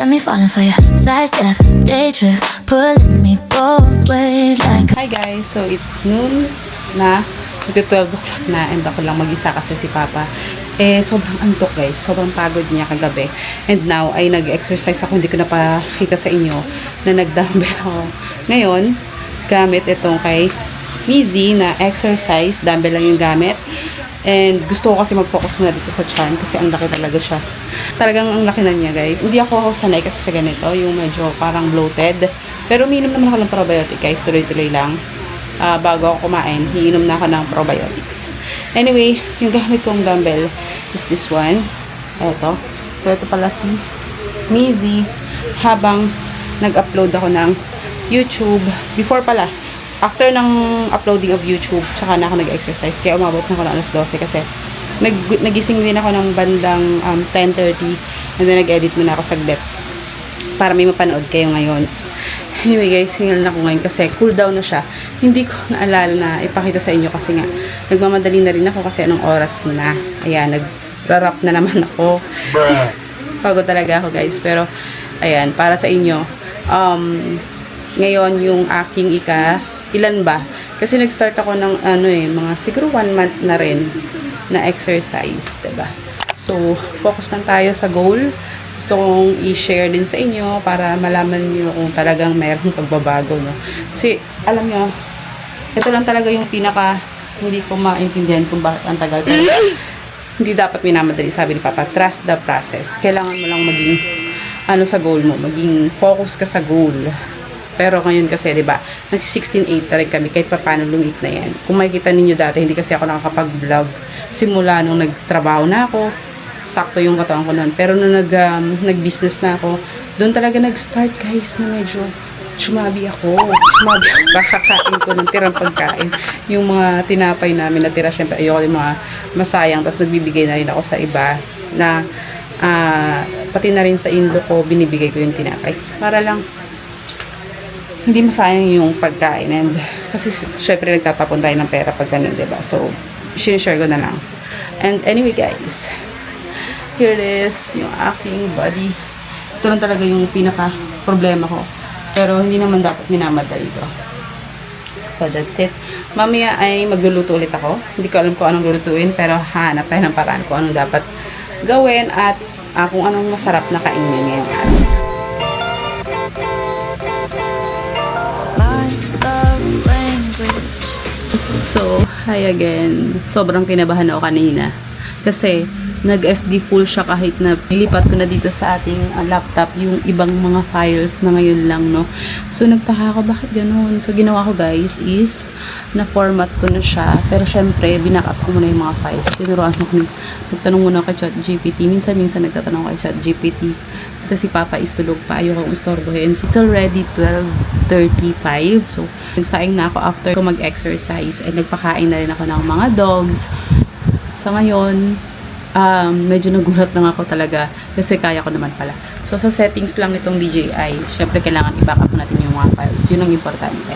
got me falling for you. Sidestep, day trip, pulling me both ways like. Hi guys, so it's noon na, mag-12 o'clock na, and ako lang mag-isa kasi si Papa. Sobrang antok guys, sobrang pagod niya kagabi. And now, ay nag-exercise ako, hindi ko na pakita sa inyo na nag-dumbbell ako. Ngayon, gamit itong kay Mizzy na exercise, dumbbell lang yung gamit. And gusto ko kasi mag-focus muna dito sa chan kasi ang laki talaga siya. Talagang ang laki na niya guys. Hindi ako sanay kasi sa ganito, yung medyo parang bloated. Pero umiinom naman ako ng probiotic guys, tuloy-tuloy lang. Bago ako kumain, hiinom na ako ng probiotics. Anyway, yung gamit kong dumbbell is this one. Eto. So, ito pala si Mizzy habang nag-upload ako ng YouTube. Before pala, after ng uploading of YouTube, tsaka na ako nag-exercise. Kaya umabot na ako ng alas 12 kasi nagising din ako ng bandang 10:30 and then nag-edit muna ako saglit para may mapanood kayo ngayon. Anyway guys, hingal na ako ngayon kasi cool down na siya. Hindi ko naalala na ipakita sa inyo kasi nga nagmamadali na rin ako kasi anong oras na. Ayan, nag-wrap na naman ako. Pagod talaga ako guys. Pero, ayan, para sa inyo, ngayon yung aking ilan ba? Kasi nag-start ako ng mga siguro 1 month na rin na exercise, diba? So, focus lang tayo sa goal. Gusto kong i-share din sa inyo para malaman niyo kung talagang mayroong pagbabago, no? Kasi, alam niyo, ito lang talaga yung hindi ko maintindihan kung bakit ang tagal. Hindi dapat minamadali, sabi ni Papa, trust the process. Kailangan mo lang maging, sa goal mo, maging focus ka sa goal. Pero ngayon kasi, di ba, nagsi-16:08 na rin kami, kahit pa paano lumit na yan. Kung makikita ninyo dati, hindi kasi ako nakakapag-vlog. Simula nung nagtrabaho na ako, sakto yung katawan ko noon. Pero nung nag-business na ako, doon talaga nag-start guys na medyo sumabi ako. Kakakain ko ng tirang pagkain. Yung mga tinapay namin na tira, syempre ayoko yung mga masayang. Tapos nagbibigay na rin ako sa iba na pati na rin sa indo ko, binibigay ko yung tinapay. Para lang hindi masayang yung pagkain. And kasi syempre nagtatapon tayo ng pera pag ganun, diba? So, sinishare ko na lang. And anyway guys, here it is, yung aking body. Ito lang talaga yung pinaka-problema ko. Pero hindi naman dapat minamadali ito. So that's it. Mamaya ay magluluto ulit ako. Hindi ko alam kung anong lulutuin, pero hanap tayo ng paraan kung anong dapat gawin at kung anong masarap na kainin ngayong araw. So, hi again. Sobrang kinabahan ako kanina. Kasi, nag-SD full siya kahit na nilipat ko na dito sa ating laptop yung ibang mga files na ngayon lang, no. So, nagtaka ako, bakit ganun? So, ginawa ko guys is, na-format ko na siya. Pero, syempre, binack-up ko muna yung mga files. Tinuruan ako, nagtanong muna kay ChatGPT. Minsan nagtatanong kay ChatGPT. Kasi si Papa is tulog pa. Ayoko kong istorbohin. So, it's already 12:35. So, nagsaing na ako after ko mag-exercise. And nagpakain na rin ako ng mga dogs. So, ngayon, medyo nagulat lang ako talaga. Kasi kaya ko naman pala. So, sa settings lang nitong DJI, syempre kailangan i-backup natin yung mga files. Yun ang importante.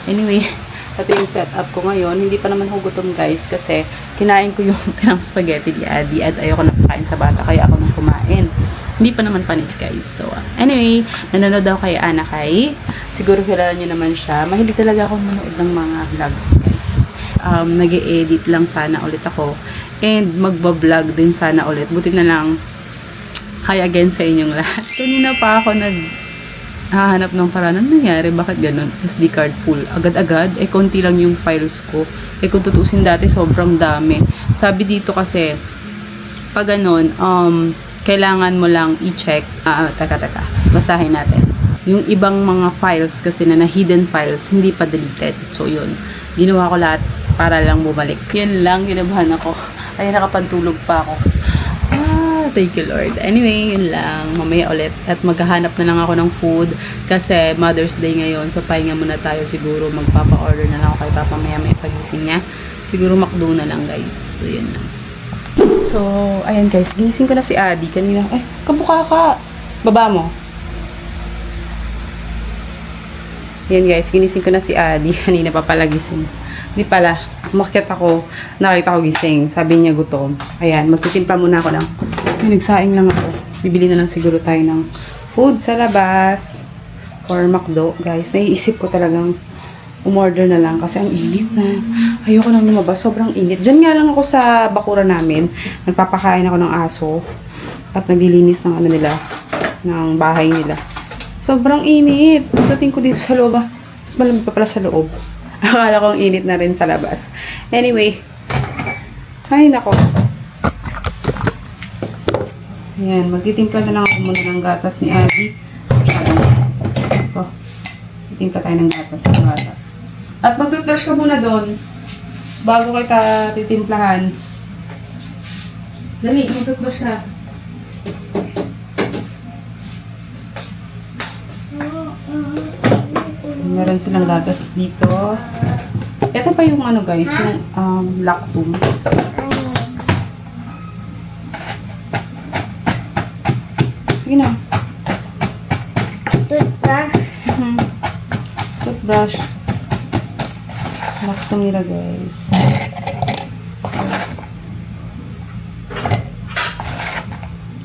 Anyway, ito yung setup ko ngayon. Hindi pa naman ako gutom guys. Kasi, kinain ko yung tinang spaghetti ni Adi. At ayoko na pakain sa bata. Kaya ako nang kumain. Hindi pa naman panis guys. So, anyway, nanonood daw kay Anakay. Siguro kilala nyo naman siya. Mahilig talaga akong manood ng mga vlogs guys. Nag-e-edit lang sana ulit ako. And magbablog din sana ulit. Buti na lang, hi again sa inyong lahat. Kanina pa ako naghahanap ng paraan. Ano nangyari? Bakit ganun? SD card full. Agad-agad. Konti lang yung files ko. Kung tutusin dati, sobrang dami. Sabi dito kasi, pag ganun, kailangan mo lang i-check. Taka. Basahin natin. Yung ibang mga files kasi na hidden files, hindi pa deleted. So, yun. Ginawa ko lahat para lang bumalik. Yan lang, ginabahan ako. Ay, nakapantulog pa ako. Thank you Lord. Anyway, yun lang. Mamaya ulit. At maghahanap na lang ako ng food. Kasi Mother's Day ngayon. So, pahinga muna tayo siguro. Magpapa-order na lang ako kay Papa maya pagising niya. Siguro McDo na lang guys. So, yun lang. So, ayan guys, ginising ko na si Adi. Kanina, kabuka ka. Baba mo. Ayan guys, ginising ko na si Adi. Kanina pa pala gising. Di pala, umakyat ako, nakita ko gising. Sabi niya gutom. Ayan, magtitimpla muna ako ng, nagsaing lang ako. Bibili na lang siguro tayo ng food sa labas or McDo, guys. Naiisip ko talagang umorder na lang kasi ang init na. Ayoko nang lumabas. Sobrang init. Diyan nga lang ako sa bakuran namin. Nagpapakain ako ng aso at naglilinis ng ano nila, ng bahay nila. Sobrang init. Pagdating ko dito sa loob, mas malamig pa pala sa loob. Akala ko ang init na rin sa labas. Anyway, ay nako. Ayan, magtitimpla na lang ako muna ng gatas ni Abby. Ito. Titimpla tayo ng gatas ng bata. At mag-toothbrush ka muna doon. Bago kita titimplahan. Dali, mag-toothbrush ka. Meron silang gatas dito. Ito pa yung ano guys, yung lactum. Sige na. Toothbrush. Toothbrush. Lactum nila guys.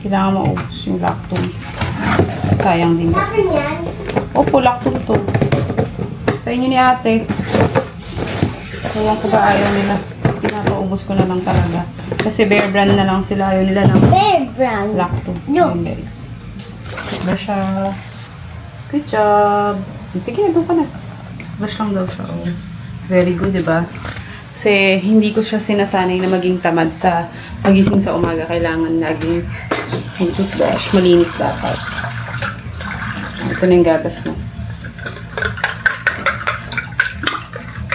Kailangan maubos yung lactum. Sayang din kasi. Saan yan? Opo, lactum to. Sa inyo ni ate. Ewan ko ba ayaw nila. Pinapaubos ko na lang talaga. Kasi Bear Brand na lang sila. Ayaw nila ng Bear Brand. lactum. No. Ayan guys. Brush siya. Good job. Sige na, doon ka na. Brush lang daw siya. Oh. Very good, diba? Kasi hindi ko siya sinasanay na maging tamad sa pagising sa umaga. Kailangan laging yung toothbrush. Malinis dapat. Ito na yung gatas mo.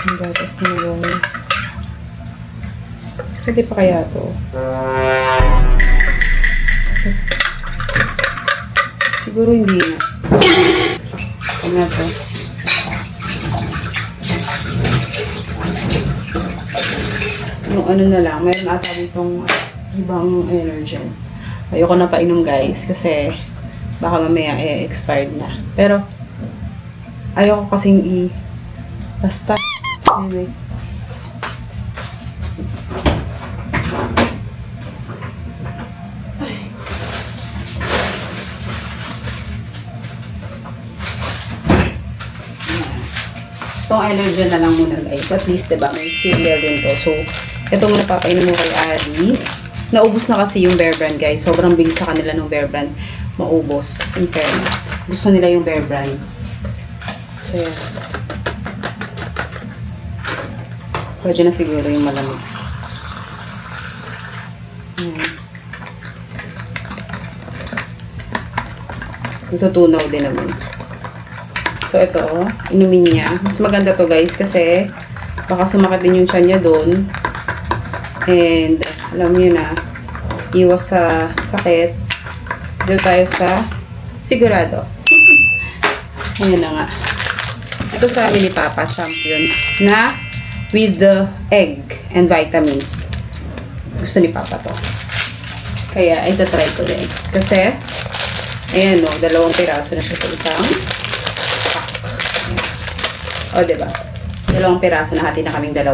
Yung gatas na guys. Pwede pa kaya to? Siguro hindi na. Ano na to? Yung ano na lang, mayroon ata ditong ibang energen. Ayoko na painom guys kasi baka mamaya expired na. Pero ayoko kasing basta. Anyway. Itong energy na lang muna guys. At least, diba, may cereal din to. So, ito muna papainom mo kay Adi. Naubos na kasi yung Bear Brand guys. Sobrang bilis sa kanila ng Bear Brand. Maubos. In fairness. Gusto nila yung Bear Brand. So, yan. Pwede na siguro yung malamig. Ayan. Tutunaw din naman. So, ito, inumin niya. Mas maganda to guys kasi baka sumakit din yung tiyan niya doon. And, alam niyo na, iwas sa sakit. Dito tayo sa sigurado. Ayan na nga. Ito sa amin ni Papa, Champion, na with the egg and vitamins. Gusto ni Papa to. Kaya, ito try ko din. Kasi, ayan o, 2 piraso na siya sa isang o, diba? 2 piraso na hati na kaming 2.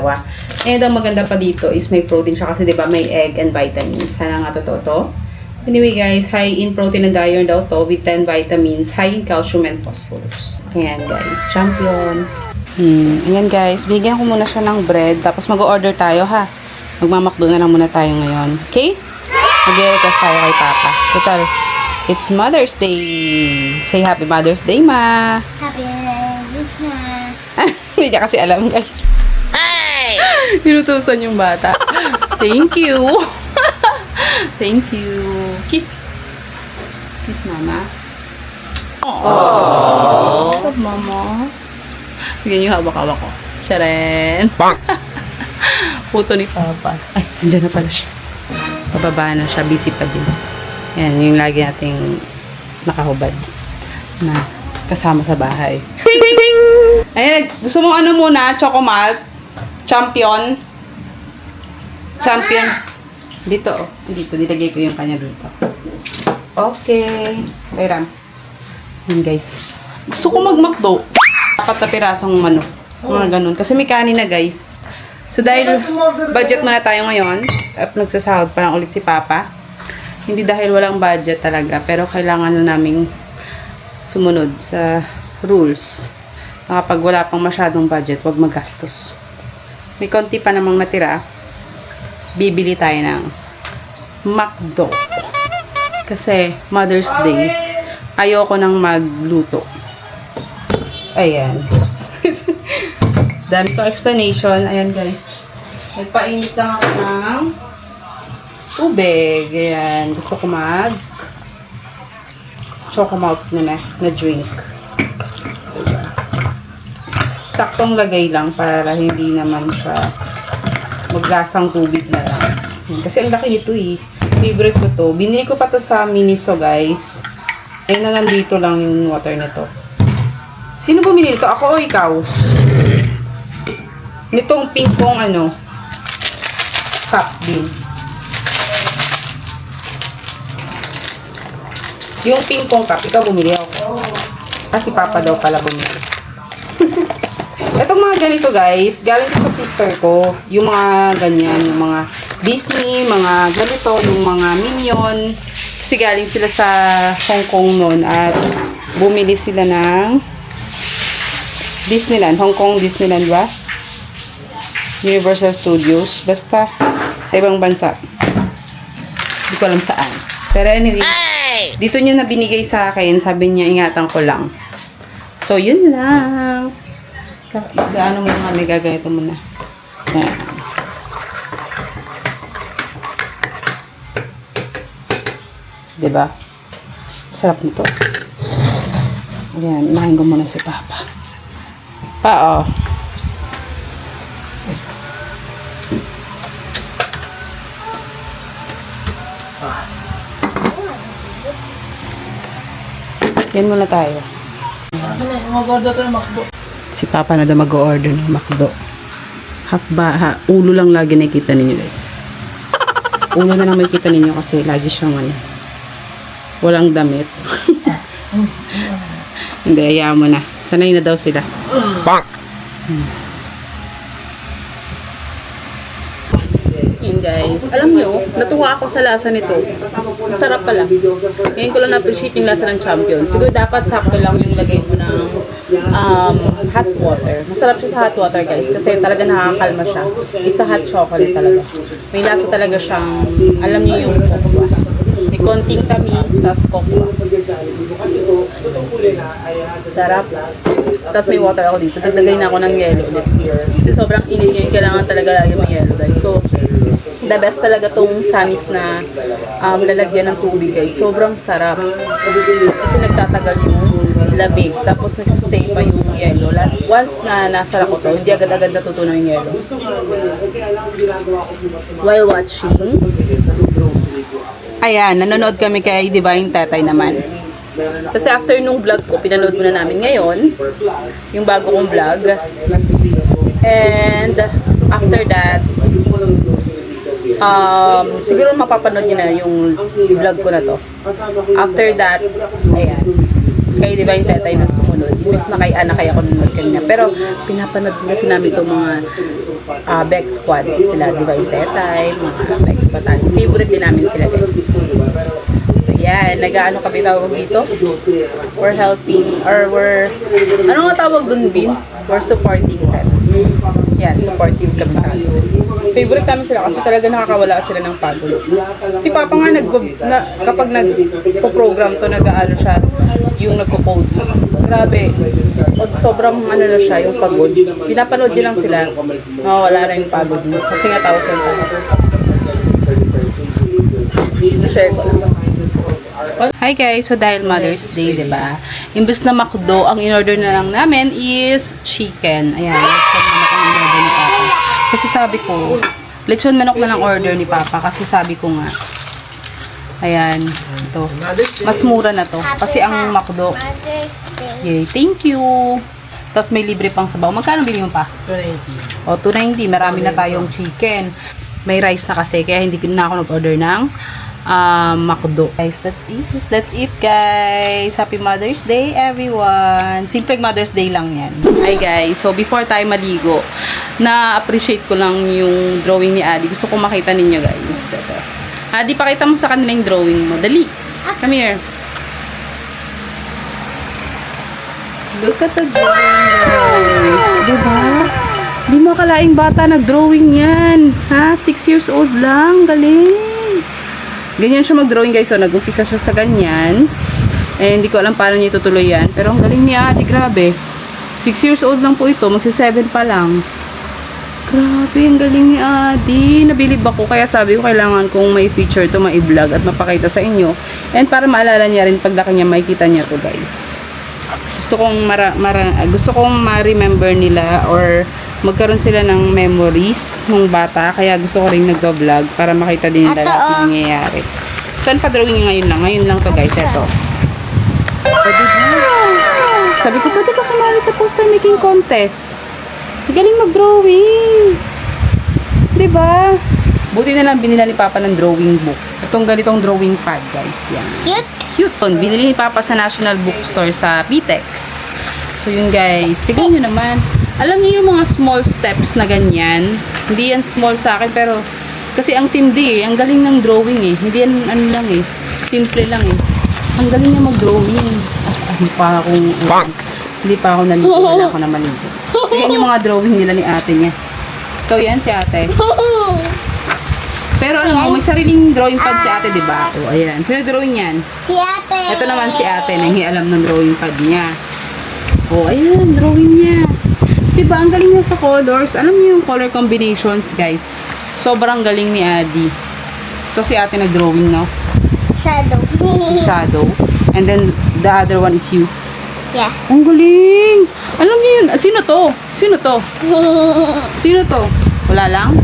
And ang maganda pa dito is may protein siya kasi diba may egg and vitamins. Sana nga totoo to. Anyway guys, high in protein and iron daw to with 10 vitamins, high in calcium and phosphorus. Ayan guys, Champion. Ayan guys, bigyan ko muna siya ng bread. Tapos mag-order tayo ha. Magmamakdo na lang muna tayo ngayon. Okay? Mag-request tayo kay Papa. Total, it's Mother's Day. Say Happy Mother's Day, Ma. Happy Mother's Day. Hindi niya kasi alam, guys. Ay! Nilutusan yung bata. Thank you. Thank you. Kiss. Kiss, Mama. Aww. Love, Mama. Bigyan yung hawak-hawak ko. Siya rin. Puto ni Papa. Ay, andyan na pala siya. Pababa na siya. Busy pa din. Yan, yung lagi nating nakahubad na kasama sa bahay. Ayan, gusto mong ano muna? Chocomalt? Champion? Champion? Dito, oh. Dito, nilagay ko yung kanya dito. Okay. Okay, Ram. Yan, guys. Gusto ko mag-McDo. 4 na pirasong manok. Mga ganun. Kasi may kanin na, guys. So, dahil budget muna tayo ngayon, at nagsasahod pa lang ulit si Papa. Hindi dahil walang budget talaga, pero kailangan na naming sumunod sa rules. Na kapag wala pang masyadong budget, wag magastos. May konti pa namang natira. Bibili tayo ng McDo. Kasi Mother's Day, ayoko nang magluto. Ayan. Dami ko explanation. Ayan guys. Nagpainit lang ako ng tubig. Ayan. Gusto ko chocolate na drink. Diba? Saktong lagay lang para hindi naman siya maglasang tubig na lang. Ayan. Kasi ang laki nito eh. Favorite ko to. Binili ko pa to sa Miniso guys. Ayun na nandito lang yung water nito. Sino bumili nito? Ako o ikaw? Nitong pink kong cup din. Yung pink kong cup, ikaw bumili ako. Kasi papa daw pala bumili. Itong mga ganito guys, galing ko sa sister ko. Yung mga ganyan, yung mga Disney, mga ganito, yung mga Minion. Kasi galing sila sa Hong Kong noon at bumili sila ng Disneyland, Hong Kong Disneyland ba? Universal Studios, basta sa ibang bansa. Hindi ko alam saan. Pero anyway, dito niya na binigay sa akin, sabi niya ingatan ko lang. So yun lang. Gaano mo nga, may gaganito muna. Yan. Diba? Sarap nito. Ayan, inahin ko muna si Papa. Pa, oh. Yan muna tayo. Mag-order tayo McDo. Si Papa na daw mag-order ng McDo. Ulo lang lagi nakikita ninyo guys. Ulo na lang makikita ninyo kasi lagi siyang walang damit. Hindi, ayaw mo na. Sanay na daw sila. Bang! Yun guys. Alam nyo, natuwa ako sa lasa nito. Masarap pala. Ngayon ko lang na-appreciate yung lasa ng Champion. Siguro dapat sakto lang yung lagay mo ng hot water. Masarap siya sa hot water guys. Kasi talaga nakakakalma siya. It's a hot chocolate talaga. May lasa talaga siyang, alam nyo yung cocoa. May konting tamis, tas cocoa. Sarap. Tapos may water ako dito. Dagdagay na ako ng yelo ulit. Kasi sobrang init ngayon. Kailangan talaga lagi may yelo guys. So, the best talaga tong Sunny's na lalagyan ng tubig guys. Sobrang sarap. Kasi nagtatagal yung lamig. Tapos nagsistay pa yung yelo. Once na nasara ko to, hindi agad-agad natutunaw yung yelo. While watching, ayan, nanonood kami kay Divine Tatay naman. Kasi after nung vlog ko, pinanood muna namin ngayon. Yung bago kong vlog. And after that, siguro mapapanood niyo na yung vlog ko na to. After that, ayan, kay Divine Tetay na sumunod. Imbes na kay Ana, kaya ako nanonood kanina. Pero pinapanood kasi namin itong mga Bex Squad. Sila Divine Tetay, mga Bex Battalion. Favorite din namin sila guys. So yan, nag-ano kami tawag dito? We're helping, or we're, ano nga tawag dun, Bin? We're supporting them. Yan, supportive kami sa kanila. Favorite namin sila kasi talaga nakakawala sila ng pagod. Si Papa nga kapag nagpo-program to, nag-aano siya, yung nagko-codes. Grabe. Pag sobrang ano na siya, yung pagod, pinapanood din lang sila, mawawala na yung pagod mo. Kasi nga tawag siya yung pagod. I-share ko lang. Hi guys, so dahil Mother's Day, diba? Imbes na McDo, ang in-order na lang namin is chicken. Ayan, lechon manok ang in-order ni Papa. Kasi sabi ko, lechon manok na lang order ni Papa. Kasi sabi ko nga, ayan, ito. Mas mura na to. Kasi ang McDo, yay, thank you. Tapos may libre pang sabaw. Magkano bili mo pa? 290. O, 290. Marami na tayong chicken. May rice na kasi, kaya hindi na ako nag-order ng McDo. Guys, let's eat guys. Happy Mother's Day everyone. Simple Mother's Day lang yan. Hi guys, so before tayo maligo, na-appreciate ko lang yung drawing ni Adi. Gusto ko makita ninyo guys. Ito. Adi, pakita mo sa kanila yung drawing mo. Dali. Come here. Look at the drawing, guys. Diba? Di mo akalaing bata nag-drawing yan. Ha? 6 years old lang. Galing. Ganyan siya mag-drawing, guys. So, nag-umpisa siya sa ganyan. Eh, hindi ko alam paano niya itutuloy yan. Pero ang galing niya, ate. Grabe. 6 years old lang po ito. Magsi-7 pa lang. Grabe, ang galing ni Adi. Nabilib ako. Kaya sabi ko, kailangan kong may feature to, ma-vlog at mapakita sa inyo. And para maalala niya rin paglaki niya, makikita niya to, guys. Gusto kong ma-remember nila or magkaroon sila ng memories nung bata. Kaya gusto ko rin nagba-vlog para makita din nila lahat ng nangyayari. Saan pa drawing niya ngayon lang? Ngayon lang to, guys. Ito. Sabi ko, pwede ka sumali sa poster making contest. Galing mag-drawing. Diba? Buti na lang binila ni Papa ng drawing book. Itong ganitong drawing pad, guys. Yan. Cute. Cute. Binili ni Papa sa National Bookstore sa Pitex. So, yun, guys. Tignan nyo naman. Alam niyo yung mga small steps na ganyan. Hindi yan small sa akin, pero kasi ang tindi eh. Ang galing ng drawing eh. Hindi yan ano lang eh. Simple lang eh. Ang galing niya mag-drawing. Hindi pa ako naligo. Wala ako na maligo. Yan yung mga drawing nila ni ate niya. Ikaw yan, si ate. Pero alam mo, may sariling drawing pad si ate, di ba? O, ayan. Sino drawing yan? Si ate. Ito naman si ate, nanghialam ng drawing pad niya. O, ayan, drawing niya. Diba, ang galing niya sa colors. Alam niyo yung color combinations, guys. Sobrang galing ni Adi. Ito si ate nag-drawing, no? Shadow. Si Shadow. And then, the other one is you. Yeah. Ang galing! Alam niyo yun. Sino to? Sino to? Sino to? Wala lang?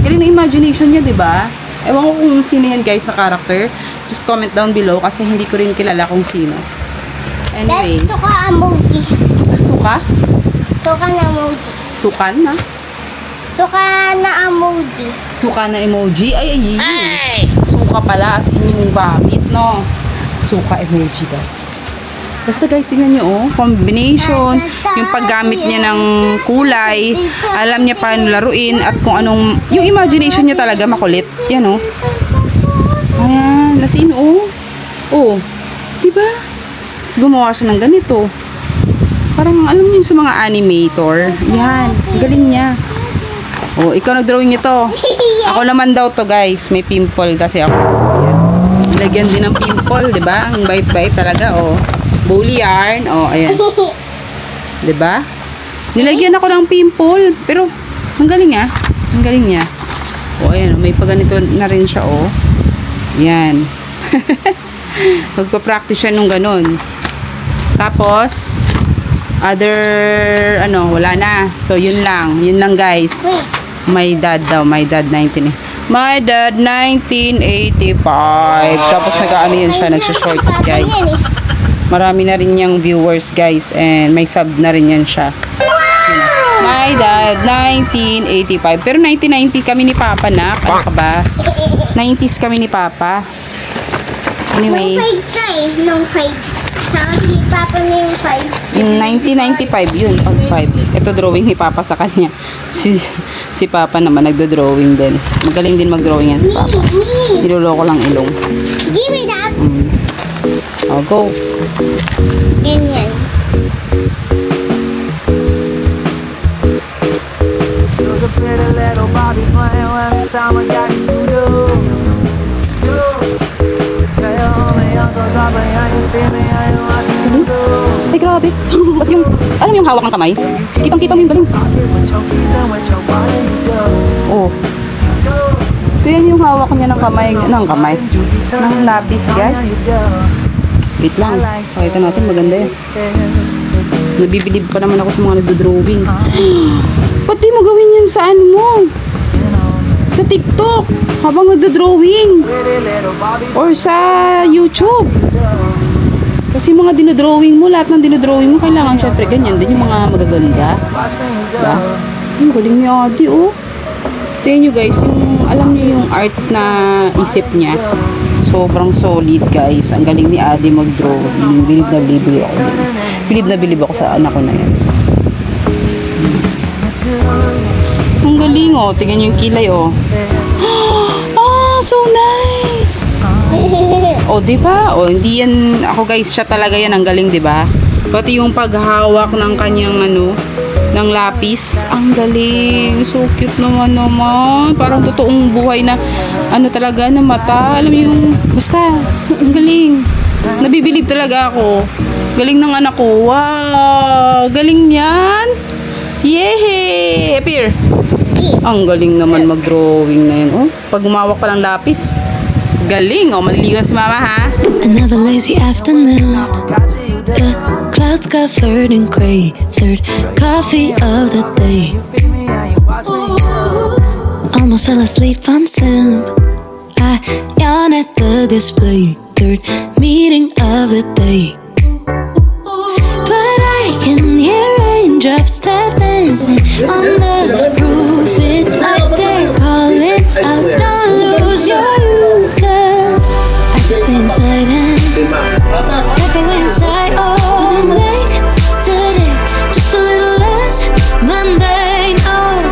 Galing na imagination niya, diba? Ewan ko kung sino yan, guys, na character. Just comment down below kasi hindi ko rin kilala kung sino. Anyway. That's suka emoji. Suka? Suka na emoji. Sukan na? Suka na emoji. Suka na emoji? Ay! Suka pala as in yung gamit, no? Suka emoji daw. Basta guys, tingnan nyo, oh. Combination, yung paggamit niya ng kulay, alam niya paano laruin, at kung anong, yung imagination niya talaga makulit. Yan, oh. Ayan, as in, oh. Oh, diba? Tapos gumawa siya ng ganito. Parang, alam niyo sa mga animator. Yan, ang galing niya. Oh, ikaw nag-drawing ito. Ako naman daw to, guys. May pimple kasi ako. Ayan. Lagyan din ng pimple, diba? Ang bait-bait talaga, oh. Bully yarn. Oh, ayan. Diba? Nilagyan ako ng pimple. Pero, ang galing niya. Ang galing niya. Oh, ayan. May paganito na rin siya, oh. Ayan. Magpa-practice siya nung ganun. Tapos, other, wala na. So, yun lang. Yun lang, guys. My dad daw. My dad, 19. My dad, 1985. Tapos, nag-ano yun siya. Nagsashort, guys. Marami na rin niyang viewers, guys. And may sub na rin yan siya. My dad, 1985. Pero 1990 kami ni Papa, nak. Ano ka ba? 90s kami ni Papa. Anyway. Nung 5 ka eh. Nung 5. Saka si Papa na yung 5. Yung 1995 yun, pag 5. Ito drawing ni Papa sa kanya. Si Papa naman nagdo-drawing din. Magaling din mag-drawing yan si Papa. Niloloko lang ilong. Give me that. Oh, go. Ganyan. You're a pretty little Bobby playing when it's time I got you do. Yeah, you hold me up so soft, yeah, you feel me, yeah, you watch me do. Ay, grabe. Tapos yung, alam mo yung hawak ng kamay? Kitang-kita mo yung galing. Pocket with your keys and with your body, you go. Oh. Ito yan yung hawak niya ng kamay. Ng lapis, guys. Wait lang. Pakita natin, maganda yan. Nabibilib pa naman ako sa mga nagdo-drawing. Ba't di mo gawin yan sa ano mo? Sa TikTok. Habang nagdo-drawing. Or sa YouTube. Kasi mga dinodrawing mo, lahat ng dinodrawing mo, kailangan syempre ganyan din yung mga magaganda. Diba? Ang galing ni Adi, oh. Tingnan nyo guys, yung, alam nyo yung art na isip niya. Sobrang solid guys. Ang galing ni Adi mag-drawing. Bilib na bilib ako. Bilib na bilib ako sa anak ko na yan. Ang galing, oh. Tingnan nyo yung kilay, oh. Oh, so nice! Oh, di ba? Oh, hindi yan ako guys, siya talaga yan ang galing, di ba? Pati yung paghawak ng kanyang ng lapis. Ang galing. So cute naman. Parang totoong buhay na talaga na mata. Alam mo yung basta ang galing. Nabibilib talaga ako. Galing ng anak ko. Wow! Galing niyan. Yehey! Appear. Ang galing naman mag-drawing na yun. Oh, pag umawak pa ng lapis. Galing. Oh, maliligo si mama ha. Another lazy afternoon. The clouds covered in gray. Third coffee of the day. Almost fell asleep on Zoom. I yawn at the display. Third meeting of the day. But I can hear raindrops tap dancing on the roof. It's like they're calling out, don't lose your youth. 'Cause I can stay inside and step away inside. Oh, make today just a little less mundane. Oh,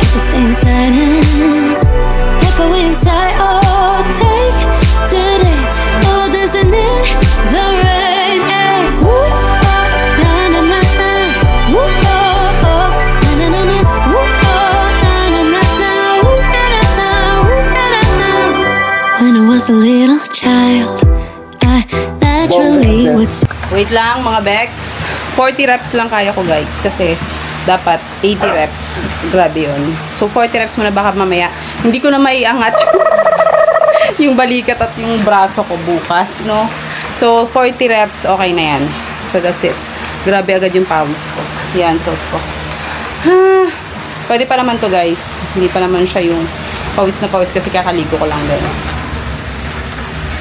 I can stay inside and step away inside. Oh, take today, oh, dancing in the rain. Yeah. Woo, oh, na na na na. Woo, oh, oh, na na na na. Woo, oh, na na na na. Woo, na na na. Woo, na na na. When I was a little child, I naturally would. Wait lang mga Bex. 40 reps lang kaya ko guys. Kasi dapat 80 reps. Grabe yun. So 40 reps muna baka mamaya. Hindi ko na maiangat yung balikat at yung braso ko bukas. No? So 40 reps okay na yan. So that's it. Grabe agad yung pawis ko. Yan. So ko. Pwede pa naman to guys. Hindi pa naman siya yung pawis na pawis kasi kakaligo ko lang din.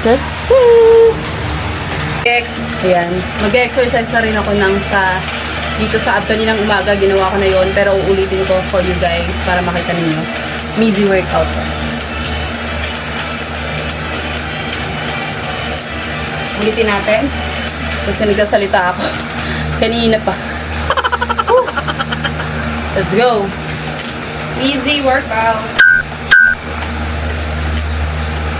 That's it. Ayan. Mag-exercise na rin ako dito sa kaninang umaga. Ginawa ko na yon pero uulitin ko for you guys para makita ninyo. Easy workout. Ulitin natin. Kasi nagsasalita ako. Kanina pa. Let's go. Easy workout.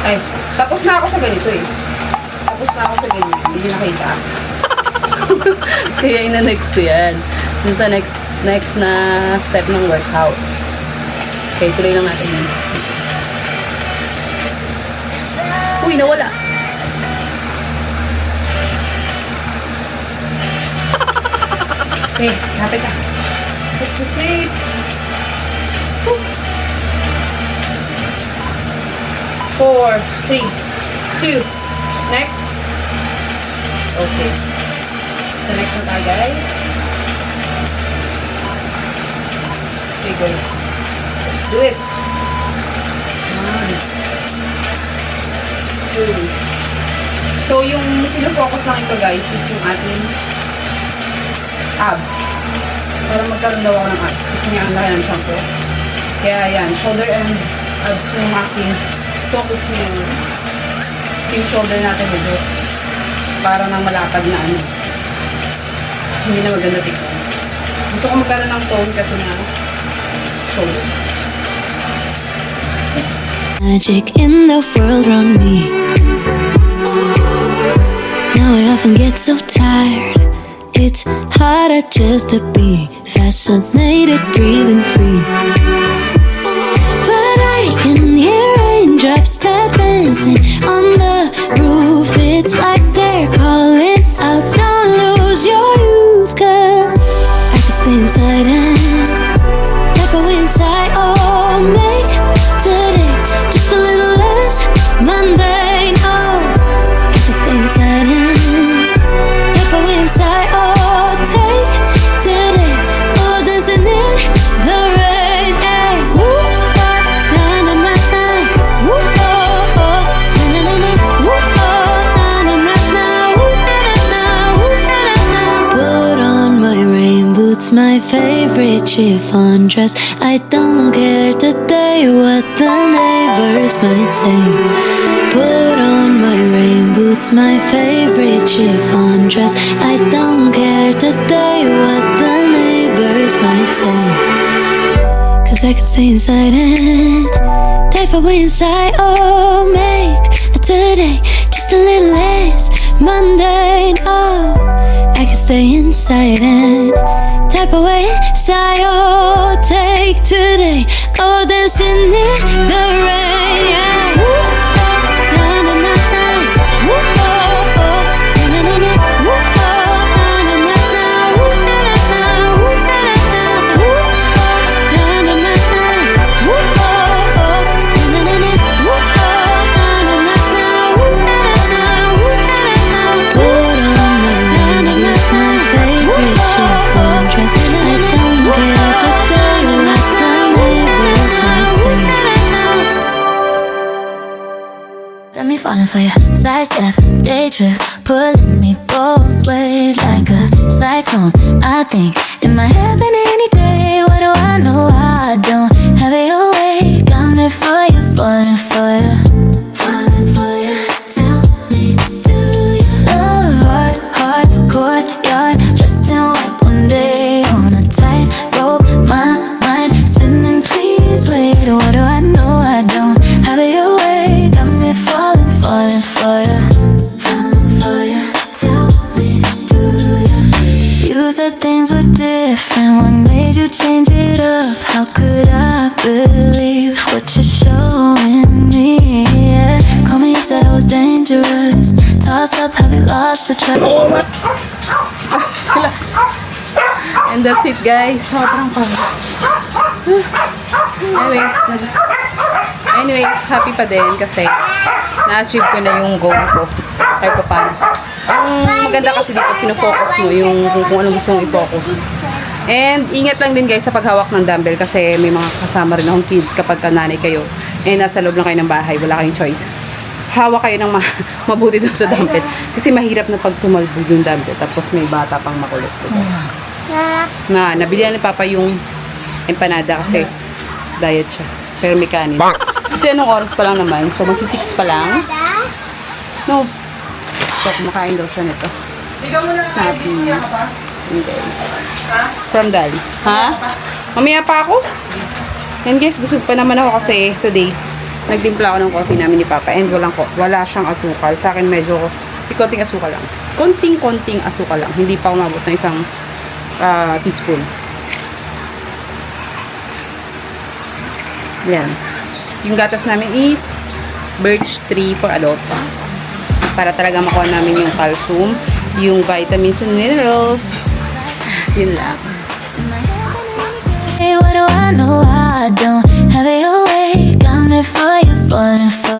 Ay, tapos na ako sa ganito eh. Tapos na ako sa ganito. Hindi nyo nakita. Kaya ina-next ko yan. Dun sa next na step ng workout. Okay, tuloy lang natin yun. Uy, nawala. Okay, happy ka. Let's just wait. 4, 3, 2. Next. Okay. So next na tayo guys. Okay, go. Let's do it. 1, 2. So yung pinofocus lang ito guys is yung ating abs. Para magkaroon daw ako ng abs. Kasi nga ang laki ng tiyan ko. Kaya yan, shoulder and abs yung aking focus yung shoulder natin dito. Para nang malapad na hindi na maganda tignan. Gusto ko magkaroon ng tone kasi nga shoulders. Magic in the world around me. Now I often get so tired. It's harder just to be fascinated, breathing free. But I can hear raindrops tap dancing on the roof. It's like they're calling out, don't lose your youth. 'Cause I can stay inside and step away inside. Oh, make today just a little less mundane. Oh, I can stay inside and step away inside. Oh, take today, oh, dancing in the rain. Hey, woo, oh, na na na na. Woo, oh, oh, na na na na. Woo, oh, na na na na. Woo, na na na. Woo, na na na. Put on my rain boots, my favorite chiffon dress. I don't care today what the neighbors might say. Put on my rain boots, my favorite chiffon dress. I don't care today what the neighbors might say. 'Cause I could stay inside and type away inside. Oh, make today just a little less mundane. Oh, I can stay inside and type away. Sayo, take today. Go dancing in the rain. Yeah. Na na na na. Woo, oh, oh. Na na na. Woo, oh. Na na na na. Woo, na na na. Woo, na na na. Woo, oh. Na na na na. Woo, oh, oh. Na na na. Woo, oh. Na na na na. Woo, na na na. Woo, na na na. Put on my ladies, my favorite chiffon dress. I don't care that they like my neighbors might say. Got me falling for you. Sidestep, day trip, pulling me both ways like a cyclone. I think it might happen any day. What do I know? I don't have it your way. Got me for you, falling for you, falling for you. Tell me, do you love hard courtyard, dressed in white one day on a tight rope? My mind spinning. Please wait. What do I know? I don't have it your way. Got me falling for you, falling for you. Tell me, do you? You said things were different. What made you change it up? How could I believe what you're showing me? Yeah. Call me, you said I was dangerous. Toss up, have you lost the track? And that's it, guys. Sobrang pagod. Anyways, happy pa din kasi na-achieve ko na yung goal ko. Kahit pa paano. Ang maganda kasi dito, pinofocus mo yung kung ano gusto mong i-focus. And ingat lang din guys sa paghawak ng dumbbell kasi may mga kasama rin akong kids kapag nanay kayo. Eh, nasa loob lang kayo ng bahay, wala kayong choice. Hawak kayo ng mabuti doon sa dumbbell. Kasi mahirap na pag tumalbog yung dumbbell. Tapos may bata pang makulit. Nabili ni Papa yung empanada kasi diet siya. Pero may kanin. Kasi anong oras pa lang naman. So magsi-6 pa lang. No. So kumakain daw siya nito. Snappy. From Daddy. Ha? Mamaya pa ako? And guys, busog pa naman ako kasi today nagtimpla ako ng coffee namin ni Papa and wala siyang asukal. Sa akin medyo konting asukal lang. Konting asukal lang. Hindi pa umabot ng isang teaspoon. Yan. Yung gatas namin is birch tree for adult. Para talaga makuha namin yung calcium, yung vitamins and minerals. Yun lang. Hey, what do I know? I don't have it your way. Got me for you, falling for